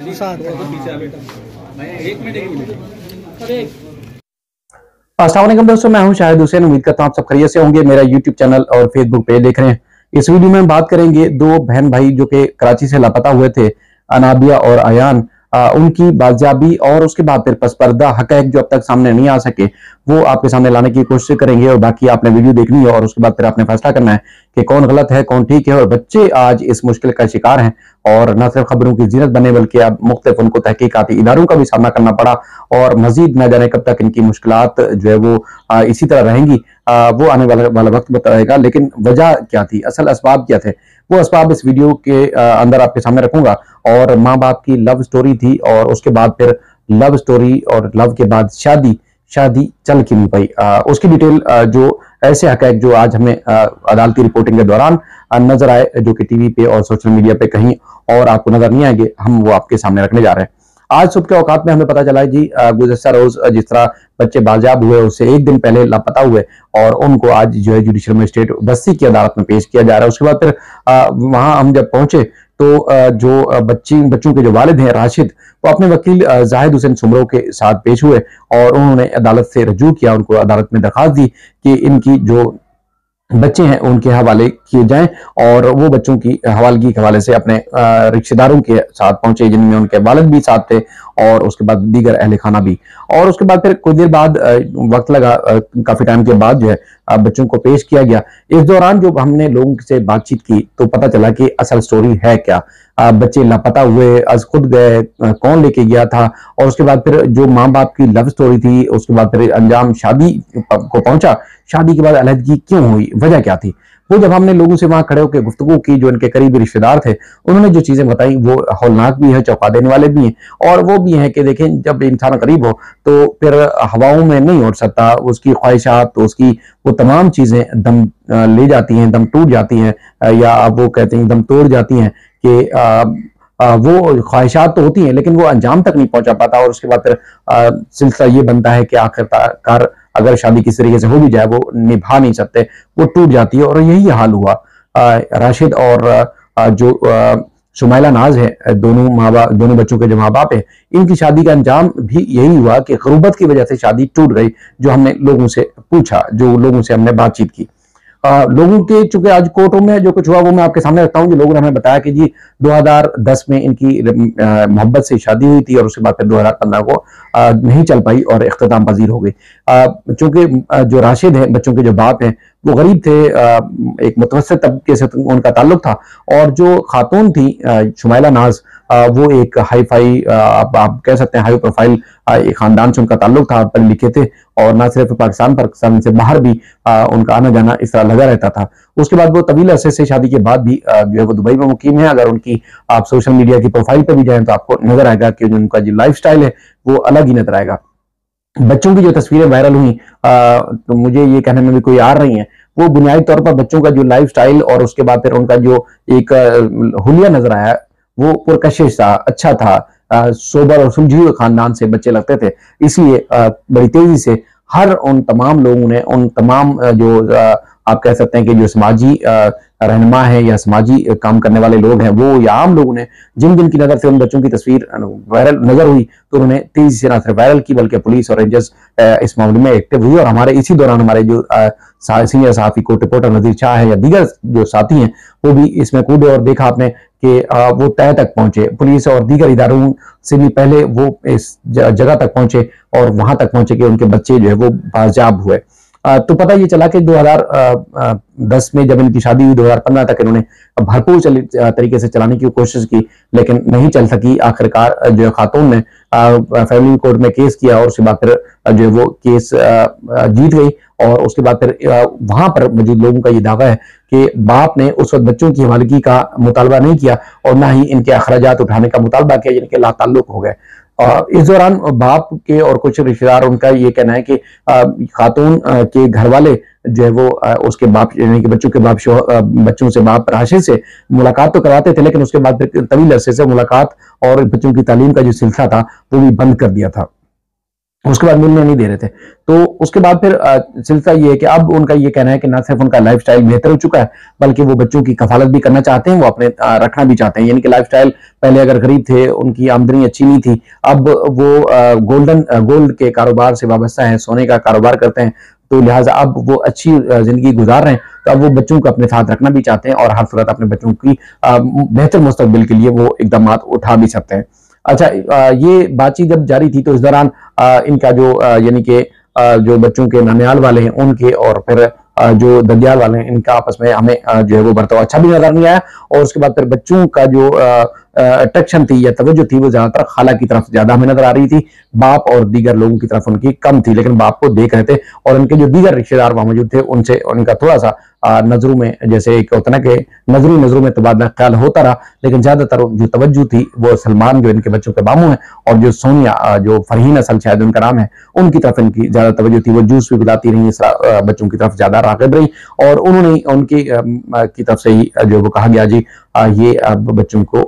अस्सलाम वालेकुम दोस्तों, मैं हूं शाहिद हुसैन। उम्मीद करता हूं आप सब खैरियत से होंगे। मेरा यूट्यूब चैनल और फेसबुक पेज देख रहे हैं। इस वीडियो में हम बात करेंगे दो बहन भाई जो कि कराची से लापता हुए थे, अनाबिया और अयान। उनकी बाजियाबी और उसके बाद फिर पसपर्दा हक़ाइक़ जो अब तक सामने नहीं आ सके वो आपके सामने लाने की कोशिश करेंगे। और बाकी आपने वीडियो देखनी है और उसके बाद फिर आपने फैसला करना है कि कौन गलत है कौन ठीक है। और बच्चे आज इस मुश्किल का शिकार हैं और न सिर्फ खबरों की जीनत बने बल्कि अब मुख्तलिफ उनको तहकीकाती इदारों का भी सामना करना पड़ा। और मजीद न जाने कब तक इनकी मुश्किलात जो है वो इसी तरह रहेंगी, वो आने वाला वक्त बताएगा। लेकिन वजह क्या थी, असल असबाब क्या थे, वो असबाब इस वीडियो के अंदर आपके सामने रखूंगा। और माँ बाप की लव स्टोरी थी और उसके बाद फिर लव स्टोरी और लव के बाद शादी चल क्यों नहीं पाई, उसकी डिटेल जो ऐसे हक़ाइक़ जो आज हमें अदालती रिपोर्टिंग के दौरान नजर आए, जो कि टीवी पे और सोशल मीडिया पे कहीं और आपको नजर नहीं आएंगे, हम वो आपके सामने रखने जा रहे हैं। आज सुबह के औकात में हमें पता चला है जी, गुज़श्ता रोज जिस तरह बच्चे बाजियाब हुए उससे एक दिन पहले लापता हुए और उनको आज जो है जुडिशल मजिस्ट्रेट बस्ती की अदालत में पेश किया जा रहा है। उसके बाद फिर वहां हम जब पहुंचे तो जो बच्चों के जो वालिद हैं राशिद, वो अपने वकील जाहिद हुसैन सुमरो के साथ पेश हुए और उन्होंने अदालत से रजू किया। उनको अदालत में दरखास्त दी कि इनकी जो बच्चे हैं उनके हवाले किए जाएं और वो बच्चों की हवालगी के हवाले से अपने रिश्तेदारों के साथ पहुंचे, जिनमें उनके वालिद भी साथ थे और उसके बाद दीगर अहले खाना भी। और उसके बाद फिर कुछ देर बाद वक्त लगा, काफी टाइम के बाद जो है बच्चों को पेश किया गया। इस दौरान जो हमने लोगों से बातचीत की तो पता चला कि असल स्टोरी है क्या। बच्चे लापता हुए, आज खुद गए, कौन लेके गया था, और उसके बाद फिर जो माँ बाप की लव स्टोरी थी, उसके बाद फिर अंजाम शादी को पहुंचा। शादी के बाद अलहदगी क्यों हुई, वजह क्या थी, वो जब हमने लोगों से वहां खड़े होकर गुफ्तगू की, जो इनके करीबी रिश्तेदार थे, उन्होंने जो चीजें बताई वो हौलनाक भी है, चौंका देने वाले भी हैं। और वो भी हैं कि देखें, जब इंसान गरीब हो तो फिर हवाओं में नहीं उड़ सकता, उसकी ख्वाहिशात, तो उसकी वो तमाम चीजें दम ले जाती हैं, दम टूट जाती हैं, या आप वो कहते हैं दम तोड़ जाती हैं कि वो ख्वाहिशात तो होती हैं लेकिन वो अंजाम तक नहीं पहुंचा पाता। और उसके बाद फिर सिलसिला ये बनता है कि आखिरकार अगर शादी किस तरीके से हो भी जाए वो निभा नहीं सकते, वो टूट जाती है। और यही हाल हुआ राशिद और जो शुमाइला नाज है, दोनों बच्चों के जो माँ बाप है, इनकी शादी का अंजाम भी यही हुआ कि गुर्बत की वजह से शादी टूट गई। जो हमने लोगों से पूछा, जो लोगों से हमने बातचीत की, लोगों के चूंकि आज कोर्टों में जो कुछ हुआ वो मैं आपके सामने रखता हूँ। जो लोगों ने हमें बताया कि जी 2010 में इनकी मोहब्बत से शादी हुई थी और उसके बाद फिर 2015 को नहीं चल पाई और इख्तिताम पजीर हो गई। चूंकि जो राशिद हैं, बच्चों के जो बाप हैं, वो गरीब थे, एक मुतवस्सित तबके से उनका ताल्लुक था। और जो खातून थी शुमाइला नाज, वो एक हाई फाई, आप कह सकते हैं हाई प्रोफाइल एक खानदान से उनका ताल्लुक था, पढ़े लिखे थे और न सिर्फ पाकिस्तान से बाहर भी उनका आना जाना इस तरह लगा रहता था। उसके बाद वो तवील अरसे से शादी के बाद भी जो है वो दुबई में मुकीम है। अगर उनकी आप सोशल मीडिया की प्रोफाइल पर भी जाएं तो आपको नजर आएगा कि उनका जो लाइफ स्टाइल है वो अलग ही नजर आएगा। बच्चों की जो तस्वीरें वायरल हुई, तो मुझे ये कहने में भी कोई आ रही है, वो बुनियादी तौर पर बच्चों का जो लाइफ स्टाइल और उसके बाद फिर उनका जो एक हुलिया नजर आया वो पुरकशिश था, अच्छा था, सोबर और सुलझे हुए खानदान से बच्चे लगते थे। इसलिए बड़ी तेजी से हर उन तमाम लोगों ने, उन तमाम जो आप कह सकते हैं कि जो समाजी रहनुमा है या समाजी काम करने वाले लोग हैं, वो या आम लोगों ने जिन जिन की नजर से उन बच्चों की तस्वीर वायरल नजर हुई तो उन्होंने तेजी से न सिर्फ वायरल की बल्कि पुलिस और रेंजर्स इस मामले में एक्टिव हुई। और हमारे इसी दौरान हमारे जो सीनियर सहाफी कोर्ट रिपोर्टर नजीर शाह है या दीगर जो साथी हैं वो भी इसमें कूदे और देखा आपने कि वो तय तक पहुंचे। पुलिस और दीगर इदारों से भी पहले वो इस जगह तक पहुंचे और वहां तक पहुंचे कि उनके बच्चे जो है वो बाजियाब हुए। तो पता ये चला कि 2010 में जब इनकी शादी हुई, 2015 तक इन्होंने भरपूर तरीके से चलाने की कोशिश की लेकिन नहीं चल सकी। आखिरकार जो खातून ने फैमिली कोर्ट में केस किया और उसके बाद फिर जो वो केस जीत गई। और उसके बाद फिर वहां पर मौजूद लोगों का ये दावा है कि बाप ने उस वक्त बच्चों की हवालगी का मुतालबा नहीं किया और ना ही इनके अखराजात उठाने का मुतालबा किया, जिनके लाताल्लुक हो गए। इस दौरान बाप के और कुछ रिश्तेदार, उनका ये कहना है कि खातून के घर वाले जो है वो उसके बाप यानी कि बच्चों से बाप राशिद से मुलाकात तो कराते थे लेकिन उसके बाद फिर तवील अरसे से मुलाकात और बच्चों की तालीम का जो सिलसिला था वो भी बंद कर दिया था। उसके बाद मिलने नहीं दे रहे थे। तो उसके बाद फिर सिलसिला ये है कि अब उनका ये कहना है कि ना सिर्फ उनका लाइफस्टाइल बेहतर हो चुका है, बल्कि वो बच्चों की कफालत भी करना चाहते हैं, वो अपने रखना भी चाहते हैं। यानी कि लाइफस्टाइल पहले अगर गरीब थे, उनकी आमदनी अच्छी नहीं थी, अब वो गोल्ड के कारोबार से वाबस्ता है, सोने का कारोबार करते हैं, तो लिहाजा अब वो अच्छी जिंदगी गुजार रहे हैं। तो अब वो बच्चों को अपने साथ रखना भी चाहते हैं और हर सूरत अपने बच्चों की बेहतर मुस्तकबिल के लिए वो इकदाम उठा भी सकते हैं। अच्छा, ये बातचीत जब जारी थी तो इस दौरान इनका जो यानी कि जो बच्चों के ननिहाल वाले हैं उनके और फिर जो ददियाल वाले हैं इनका आपस में हमें जो है वो बर्ताव अच्छा भी नजर नहीं आया। और उसके बाद फिर बच्चों का जो अट्रैक्शन थी या तवज्जो थी वो ज्यादातर खाला की तरफ ज्यादा हमें नजर आ रही थी, बाप और दीगर लोगों की तरफ उनकी कम थी। लेकिन बाप को देख रहे थे और उनके जो दीगर रिश्तेदार वहां मौजूद थे उनसे उनका थोड़ा सा नजरों में, जैसे एक होता ना कि नजरों में तबादला ख्याल होता रहा, लेकिन ज्यादातर जो तवज्जो थी वो सलमान जो इनके बच्चों के मामू हैं और जो सोनिया जो फरहीन असल शायद उनका नाम है, उनकी तरफ इनकी ज्यादा तवज्जो थी। वो जूस भी पिलाती रही, बच्चों की तरफ ज्यादा राग़िब रही और उन्होंने उनकी की तरफ से ही जो वो कहा गया जी ये अब बच्चों को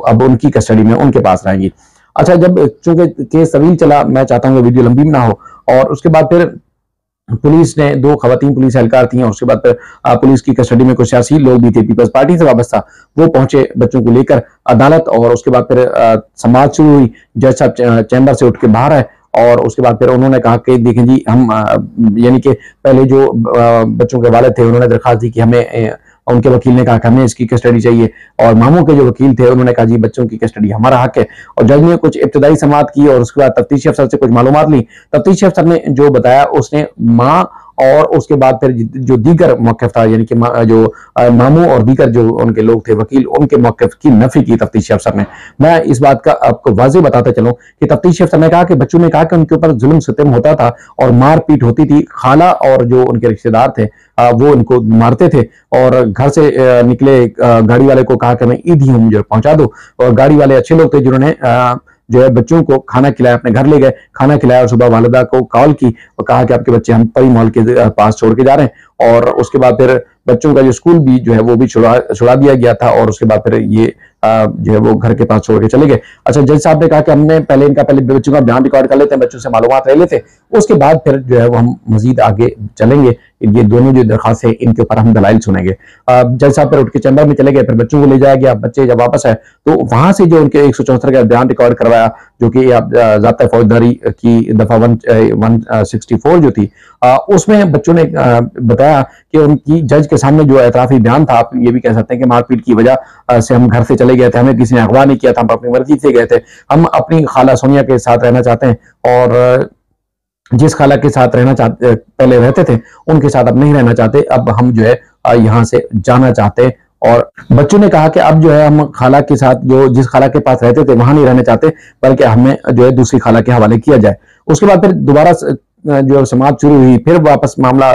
अब उनकी कस्टडी में उनके पास रहेंगी। अच्छा, जब चूंकि केस तवील चला, मैं चाहता हूँ वीडियो लंबी ना हो, और उसके बाद फिर पुलिस ने 2 खवातीन पुलिस एहलकार थी और उसके बाद फिर पुलिस की कस्टडी में कुछ सियासी लोग भी थे, पीपल्स पार्टी से वाबस्ता, वो पहुंचे बच्चों को लेकर अदालत। और उसके बाद फिर समाज शुरू हुई, जज साहब चैम्बर से उठ के बाहर आए और उसके बाद फिर उन्होंने कहा कि देखें जी हम यानी कि पहले जो बच्चों के वालिद थे उन्होंने दरखास्त दी कि हमें, उनके वकील ने कहा कि हमें इसकी कस्टडी चाहिए, और मामू के जो वकील थे उन्होंने कहा जी बच्चों की कस्टडी हमारा हक है। और जज ने कुछ इब्तदाई समाअत की और उसके बाद तफ्तीशी अफसर से कुछ मालूमात ली। तफ्तीशी अफसर ने जो बताया उसने माँ और उसके बाद फिर जो दीगर मौक़िफ़ था, यानी कि जो मामू और दीगर जो उनके लोग थे वकील, उनके मौक़िफ़ की नफी की तफ्तीशी अफसर ने। मैं इस बात का आपको वाज़ेह बताते चलूं कि तफ्तीशी अफसर ने कहा कि बच्चों ने कहा कि उनके ऊपर जुल्म सितम होता था और मारपीट होती थी, खाला और जो उनके रिश्तेदार थे वो इनको मारते थे और घर से निकले गाड़ी वाले को कहा कि मैं ईद ही हूं, मुझे पहुंचा दो। और गाड़ी वाले अच्छे लोग थे जिन्होंने जो है बच्चों को खाना खिलाया, अपने घर ले गए, खाना खिलाया और सुबह वालिदा को कॉल की और कहा कि आपके बच्चे हम परी मॉल के पास छोड़ के जा रहे हैं। और उसके बाद फिर बच्चों का जो स्कूल भी जो है वो भी छुड़ा दिया गया था और उसके बाद फिर ये जो है वो घर के पास छोड़ के चले गए। अच्छा, जज साहब ने कहा कि हमने पहले बच्चों का बयान रिकॉर्ड कर लेते हैं, बच्चों से मालूमात ले लेते हैं, उसके बाद फिर जो है वो हम मजीद आगे चलेंगे। ये दोनों जो दरखास्त है इनके ऊपर हम दलाइल सुनेंगे। जज साहब फिर उठ के चैम्बर में चले गए, फिर बच्चों को ले जाया गया। बच्चे जब वापस आए तो वहां से जो उनके 174 का बयान रिकॉर्ड करवाया, जो कि ज़ाब्ता फौजदारी की दफा 164 जो थी, उसमें बच्चों ने बताया कि उनकी जज के सामने जो एतराफी बयान था, आप ये भी कह सकते हैं कि मारपीट की वजह से हम घर से चले गए थे, हमें किसी ने अगवा नहीं किया था, हम अपनी मर्जी से गए थे, हम अपनी खाला सोनिया के साथ रहना चाहते हैं और जिस खाला के साथ रहना चाहते पहले रहते थे उनके साथ अब नहीं रहना चाहते, अब हम जो है यहाँ से जाना चाहते हैं। और बच्चों ने कहा कि अब जो है हम खाला के साथ जो जिस खाला के पास रहते थे वहां नहीं रहना चाहते, बल्कि हमें जो है दूसरी खाला के हवाले किया जाए। उसके बाद फिर दोबारा जो समाअत शुरू हुई, फिर वापस मामला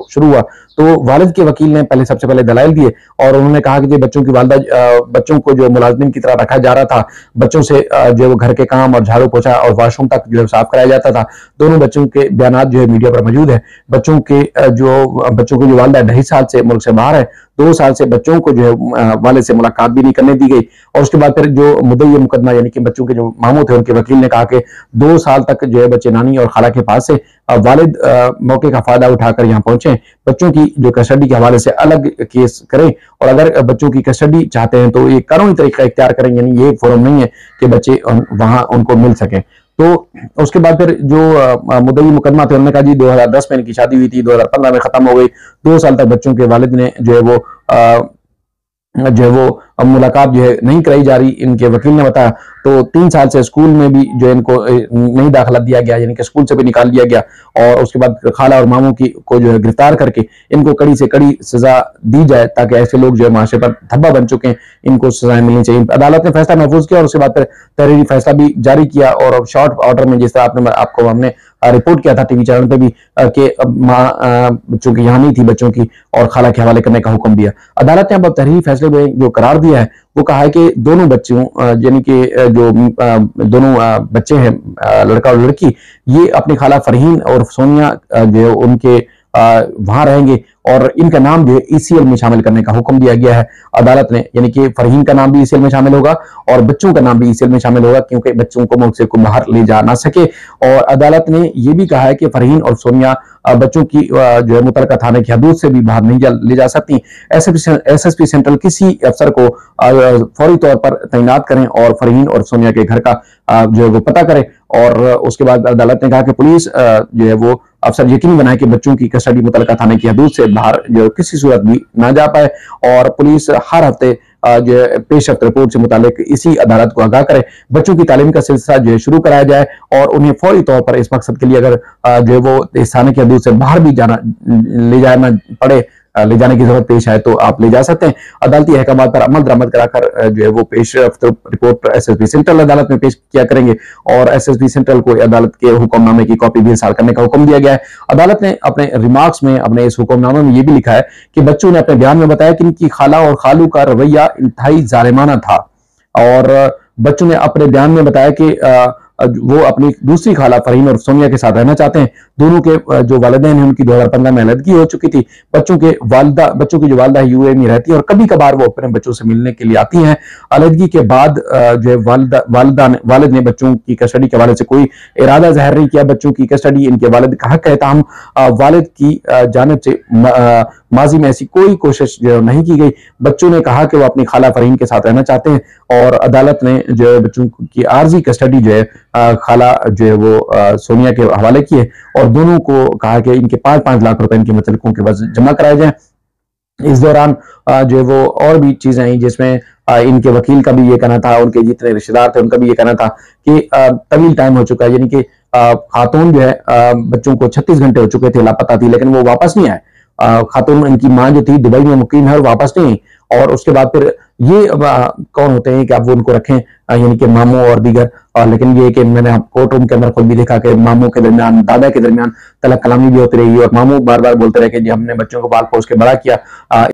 शुरू हुआ तो वालिद के वकील ने सबसे पहले दलाइल दिए और उन्होंने कहा कि बच्चों की वालिदा, बच्चों को जो मुलाजमिन की तरह रखा जा रहा था, बच्चों से जो है वो घर के काम और झाड़ू पोछा और वॉशरूम तक जो है साफ कराया जाता था। दोनों बच्चों के बयान जो है मीडिया पर मौजूद है। बच्चों की जो वालिदा 2.5 साल से मुल्क से बाहर है, 2 साल से बच्चों को जो है वालिद से मुलाकात भी नहीं करने दी गई। और उसके बाद फिर जो मुद्दई मुकदमा यानी कि बच्चों के जो मामू थे उनके वकील ने कहा कि 2 साल तक जो है बच्चे नानी और खाला के पास से, वालिद मौके का फायदा उठाकर यहाँ पहुंचे, बच्चों की जो कस्टडी के हवाले से अलग केस करें और अगर बच्चों की कस्टडी चाहते हैं तो ये कानूनी तरीका इख्तियार करें, यानी ये फोरम नहीं है कि बच्चे वहां उनको मिल सके। तो उसके बाद फिर जो मुद्दई मुकदमा थे उन्होंने कहा जी 2010 में इनकी शादी हुई थी, 2015 में खत्म हो गई, 2 साल तक बच्चों के वालिद ने जो है वो मुलाकात जो है नहीं कराई जा रही, इनके वकील ने बताया। तो 3 साल से स्कूल में भी जो इनको नहीं दाखिला दिया गया, यानी कि स्कूल से भी निकाल दिया गया। और उसके बाद खाला और मामू की को जो है गिरफ्तार करके इनको कड़ी से कड़ी सजा दी जाए ताकि ऐसे लोग जो है माशरे पर धब्बा बन चुके हैं, इनको सजाएं मिलनी चाहिए। अदालत ने फैसला महफूज किया और उसके बाद फिर तहरीरी फैसला भी जारी किया और शॉर्ट ऑर्डर में, जिस तरह आपको हमने रिपोर्ट किया था टीवी चैनल पे भी कि माँ चूंकि यहाँ नहीं थी बच्चों की और खाला के हवाले करने का हुक्म दिया। अदालत ने अब तहरीरी फैसले में जो करार दिया है वो कहा है कि दोनों बच्चों यानी कि जो दोनों बच्चे हैं, लड़का और लड़की, ये अपनी खाला फरहीन और सोनिया जो उनके वहां रहेंगे और इनका नाम जो है ईसीएल में शामिल करने का हुक्म दिया गया है अदालत ने, यानी कि फरहीन का नाम भी ईसीएल में शामिल होगा और बच्चों का नाम भी ईसीएल में शामिल होगा, क्योंकि बच्चों को मुल्क से बाहर ले जा ना सके। और अदालत ने यह भी कहा है कि फरहीन और सोनिया बच्चों की जो है मुतलका थाने की हदूद से भी बाहर नहीं ले जा सकती। एसएसपी सेंट्रल किसी अफसर को फौरी तौर पर तैनात करें और फरहीन और सोनिया के घर का जो है वो पता करें। और उसके बाद अदालत ने कहा कि पुलिस जो है वो अफसर यकीनी बनाए कि बच्चों की कस्टडी मुतलका थाने की हदूद से बाहर जो किसी सूरत भी ना जा पाए, और पुलिस हर हफ्ते जो पेशरफ्त रिपोर्ट से मुतालिक इसी अदालत को आगाह करे। बच्चों की तालीम का सिलसिला जो है शुरू कराया जाए और उन्हें फौरी तौर पर इस मकसद के लिए अगर जो है वो इस थाने की हदूद से बाहर भी ले जाना पड़े, ले जाने की जरूरत पेश आए तो आप ले जा सकते हैं। अदालती अहकाम पर अमल दरामद कराकर जो है वो पेशरफ्त रिपोर्ट एसएसपी सेंट्रल अदालत में पेश किया करेंगे और एसएसपी सेंट्रल को अदालत के हुक्मनामे की कॉपी भी इरसाल करने का हुक्म दिया गया है। अदालत ने अपने रिमार्क्स में, अपने इस हुक्मनामे में यह भी लिखा है कि बच्चों ने अपने बयान में बताया कि इनकी खाला और खालू का रवैया इंतहाई जालिमाना था, और बच्चों ने अपने बयान में बताया कि वो अपनी दूसरी खाला फरहीन और सोनिया के साथ रहना चाहते हैं। दोनों के जो वालिदैन हैं उनकी 2015 में अलहदगी हो चुकी थी। बच्चों की जो वालदा है यूएई में रहती है और कभी कभार वो अपने बच्चों से मिलने के लिए आती हैं। अलहदगी के बाद जो है वालिद ने बच्चों की कस्टडी के हवाले से कोई इरादा जाहिर नहीं किया। बच्चों की कस्टडी इनके वालिद का हक है, ताहम वालिद की जानिब से माजी में ऐसी कोई कोशिश जो नहीं की गई। बच्चों ने कहा कि वो अपनी खाला फरहीन के साथ रहना चाहते हैं और अदालत ने जो है बच्चों की आर्जी कस्टडी जो है खाला जो है वो सोनिया के हवाले की है और दोनों को कहा कि इनके 5-5 लाख रुपए इनके मुतल्लिकों के पास जमा कराए जाएं। इस दौरान जो है वो और भी चीजें आई जिसमें इनके वकील का भी ये कहना था, उनके जितने रिश्तेदार थे उनका भी ये कहना था कि तवील टाइम हो चुका है, यानी कि खातून जो है बच्चों को 36 घंटे हो चुके थे लापता थी, लेकिन वो वापस नहीं आए। खातून इनकी मां जो थी दुबई में मुकीम है और वापस नहीं। और उसके बाद फिर ये कौन होते हैं कि आप वो उनको रखें, यानी कि मामू और दीगर। लेकिन ये कि मैंने कोर्ट रूम के अंदर खुद भी देखा कि मामू के दरमियान, दादा के दरमियान तलक कलामी भी होती रही और मामू बार बार बोलते रहे कि जी हमने बच्चों को पाल पोस के बड़ा किया।